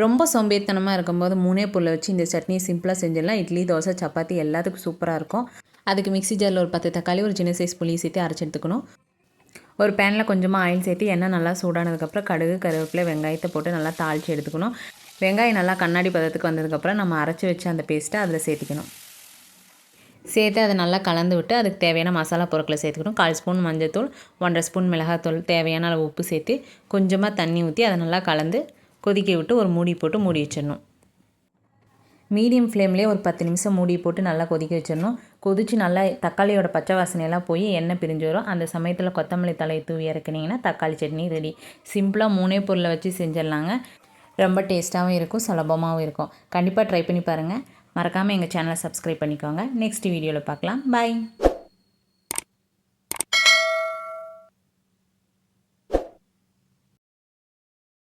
ரொம்ப சோம்பேறித்தனமாக இருக்கும்போது 3 பொருளை வச்சு இந்த சட்னியை சிம்பிளாக செஞ்சிடலாம். இட்லி, தோசை, சப்பாத்தி எல்லாத்துக்கும் சூப்பராக இருக்கும். அதுக்கு மிக்ஸி ஜாரில் ஒரு 10 தக்காளி, ஒரு சின்ன சைஸ் புளி சேர்த்து அரைச்சி எடுத்துக்கணும். ஒரு பேனில் கொஞ்சமாக ஆயில் சேர்த்து எண்ணெய் நல்லா சூடானதுக்கப்புறம் கடுகு, கருவேப்பிலை, வெங்காயத்தை போட்டு நல்லா தாளித்து எடுத்துக்கணும். வெங்காயம் நல்லா கண்ணாடி பதத்துக்கு வந்ததுக்கப்புறம் நம்ம அரைச்சி வச்சு அந்த பேஸ்ட்டை அதில் சேர்த்திக்கணும். சேர்த்து அதை நல்லா கலந்து விட்டு அதுக்கு தேவையான மசாலா பொருட்களை சேர்த்துக்கணும். 1/4 ஸ்பூன் மஞ்சள்தூள், 1.5 ஸ்பூன் மிளகாத்தூள், தேவையான அளவு உப்பு சேர்த்து கொஞ்சமாக தண்ணி ஊற்றி அதை நல்லா கலந்து கொதிக்க விட்டு ஒரு மூடி போட்டு மூடி வச்சிடணும். மீடியம் ஃப்ளேம்லேயே ஒரு 10 நிமிஷம் மூடி போட்டு நல்லா கொதிக்க வச்சிடணும். கொதித்து நல்லா தக்காளியோட பச்சை வாசனையெல்லாம் போய் எண்ணெய் பிரிஞ்சு வரும். அந்த சமயத்தில் கொத்தமல்லி தழையை தூவி இறக்குனீங்கன்னா தக்காளி சட்னி ரெடி. சிம்பிளாக 3 பொருளை வச்சு செஞ்சிடலாங்க. ரொம்ப டேஸ்ட்டாகவும் இருக்கும், சுலபமாகவும் இருக்கும். கண்டிப்பாக ட்ரை பண்ணி பாருங்கள். மறக்காமல் எங்கள் சேனலை சப்ஸ்கிரைப் பண்ணிக்கோங்க. நெக்ஸ்ட் வீடியோவில் பார்க்கலாம். பாய்.